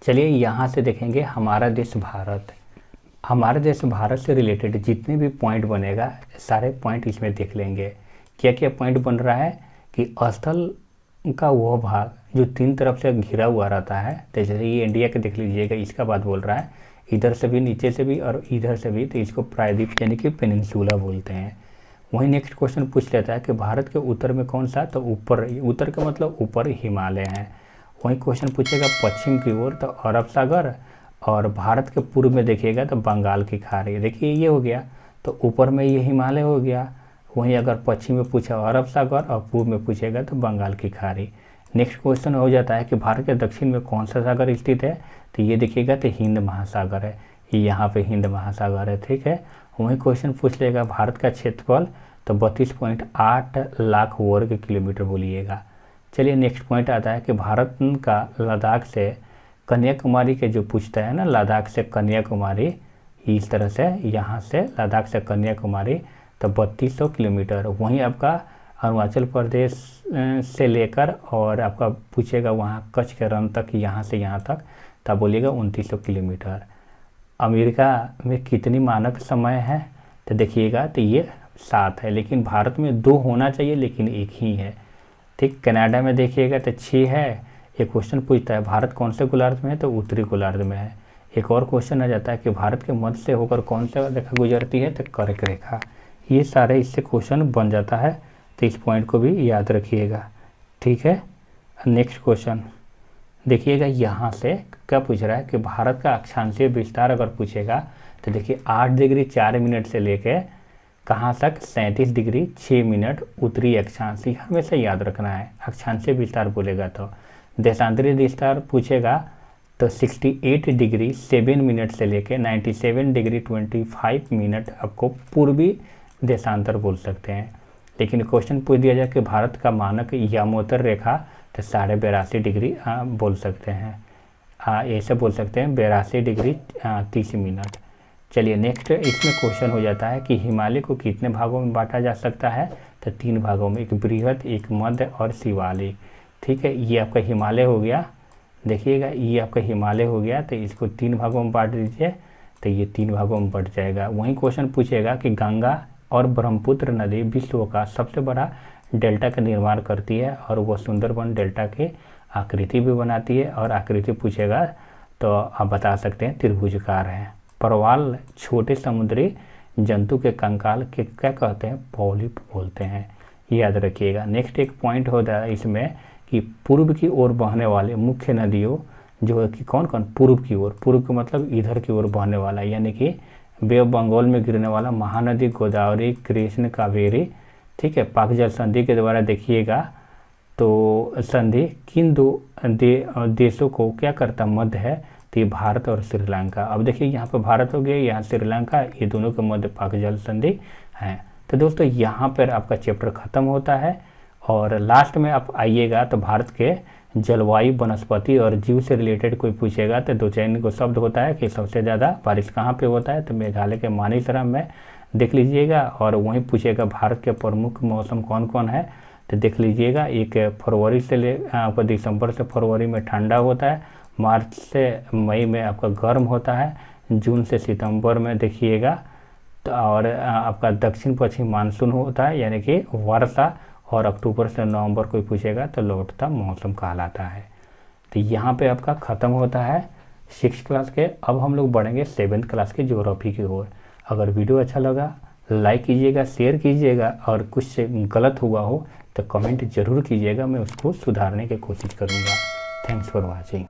चलिए यहाँ से देखेंगे हमारा देश भारत। हमारे देश भारत से रिलेटेड जितने भी पॉइंट बनेगा सारे पॉइंट इसमें देख लेंगे। क्या क्या पॉइंट बन रहा है कि स्थल का वो भाग जो तीन तरफ से घिरा हुआ रहता है, तो जैसे ये इंडिया के देख लीजिएगा, इसका बात बोल रहा है, इधर से भी, नीचे से भी और इधर से भी, तो इसको प्रायद्वीप यानी कि पेनिनसुला बोलते हैं। वहीं नेक्स्ट क्वेश्चन पूछ लेता है कि भारत के उत्तर में कौन सा, तो ऊपर, उत्तर का मतलब ऊपर हिमालय हैं। वहीं क्वेश्चन पूछेगा पश्चिम की ओर तो अरब सागर, और भारत के पूर्व में देखिएगा तो बंगाल की खाड़ी। देखिए ये हो गया, तो ऊपर में ये हिमालय हो गया। वहीं अगर पश्चिम में पूछा अरब सागर और पूर्व में पूछेगा तो बंगाल की खाड़ी। नेक्स्ट क्वेश्चन हो जाता है कि भारत के दक्षिण में कौन सा सागर स्थित है, तो ये देखिएगा तो हिंद महासागर है, यहाँ पे हिंद महासागर है। ठीक है। वहीं क्वेश्चन पूछ लेगा भारत का क्षेत्रफल, तो 32.8 लाख वर्ग किलोमीटर बोलिएगा। चलिए नेक्स्ट पॉइंट आता है कि भारत का लद्दाख से कन्याकुमारी के जो पूछता है ना, लद्दाख से कन्याकुमारी, इस तरह से यहाँ से लद्दाख से कन्याकुमारी तो 3200 किलोमीटर। वहीं आपका अरुणाचल प्रदेश से लेकर और आपका पूछेगा वहाँ कच्छ के रण तक, यहाँ से यहाँ तक, तब बोलिएगा 2900 किलोमीटर। अमेरिका में कितनी मानक समय है, तो देखिएगा तो ये 7 है, लेकिन भारत में 2 होना चाहिए लेकिन 1 ही है। ठीक। कनाडा में देखिएगा तो 6 है। एक क्वेश्चन पूछता है भारत कौन से गोलार्ध में है, तो उत्तरी गोलार्ध में है। एक और क्वेश्चन आ जाता है कि भारत के मध्य से होकर कौन सा रेखा गुजरती है, तो कर्क रेखा। ये सारे इससे क्वेश्चन बन जाता है, तो इस पॉइंट को भी याद रखिएगा। ठीक है। नेक्स्ट क्वेश्चन देखिएगा, यहाँ से क्या पूछ रहा है कि भारत का अक्षांशीय विस्तार अगर पूछेगा तो देखिए 8 डिग्री 4 मिनट से लेके कहाँ तक, 37 डिग्री 6 मिनट उत्तरी अक्षांश। हमेशा याद रखना है, अक्षांशीय विस्तार बोलेगा तो। देशांतरी विस्तार पूछेगा तो 68 डिग्री 7 मिनट से लेके 97 डिग्री 25 मिनट आपको पूर्वी देशांतर बोल सकते हैं। लेकिन क्वेश्चन पूछ दिया जाए कि भारत का मानक यमोत्तर रेखा, तो 82.5 डिग्री बोल सकते हैं, ऐसे बोल सकते हैं 82 डिग्री 30 मिनट। चलिए नेक्स्ट इसमें क्वेश्चन हो जाता है कि हिमालय को कितने भागों में बांटा जा सकता है, तो 3 भागों में, एक बृहद, एक मध्य और शिवालिक। ठीक है। ये आपका हिमालय हो गया, देखिएगा ये आपका हिमालय हो गया, तो इसको 3 भागों में बांट दीजिए, तो ये 3 भागों में बढ़ जाएगा। वहीं क्वेश्चन पूछेगा कि गंगा और ब्रह्मपुत्र नदी विश्व का सबसे बड़ा डेल्टा का निर्माण करती है और वह सुंदरबन डेल्टा की आकृति भी बनाती है, और आकृति पूछेगा तो आप बता सकते हैं त्रिभुजकार है। परवाल छोटे समुद्री जंतु के कंकाल के क्या कहते हैं, पॉलिप बोलते हैं, याद रखिएगा। नेक्स्ट एक पॉइंट होता है इसमें कि पूर्व की ओर बहने वाले मुख्य नदियों जो है कि कौन कौन, पूर्व की ओर, पूर्व का मतलब इधर की ओर बहने वाला, यानी कि बे ऑफ बंगाल में गिरने वाला महानदी गोदावरी, कृष्ण, कावेरी। ठीक है। पाक जल संधि के द्वारा देखिएगा तो संधि किन दो देशों को क्या करता, मध्य है, तो ये भारत और श्रीलंका। अब देखिए यहाँ पर भारत हो गया, यहाँ श्रीलंका, ये दोनों के मध्य पाक जल संधि है। तो दोस्तों यहाँ पर आपका चैप्टर खत्म होता है, और लास्ट में आप आइएगा तो भारत के जलवायु, वनस्पति और जीव से रिलेटेड कोई पूछेगा तो 2 चयन को शब्द होता है कि सबसे ज़्यादा बारिश कहाँ पे होता है, तो मेघालय के मानेसर में देख लीजिएगा। और वहीं पूछेगा भारत के प्रमुख मौसम कौन कौन है, तो देख लीजिएगा, एक फरवरी से ले आपका दिसंबर से फरवरी में ठंडा होता है, मार्च से मई में आपका गर्म होता है, जून से सितंबर में देखिएगा तो, और आपका दक्षिण पश्चिम मानसून होता है यानी कि वर्षा, और अक्टूबर से नवंबर कोई पूछेगा तो लौटता मौसम कहलाता है। तो यहाँ पे आपका ख़त्म होता है 6th क्लास के। अब हम लोग बढ़ेंगे 7th क्लास के ज्योग्राफी की ओर। अगर वीडियो अच्छा लगा लाइक कीजिएगा, शेयर कीजिएगा, और कुछ गलत हुआ हो तो कमेंट ज़रूर कीजिएगा, मैं उसको सुधारने की कोशिश करूँगा। Thanks for watching.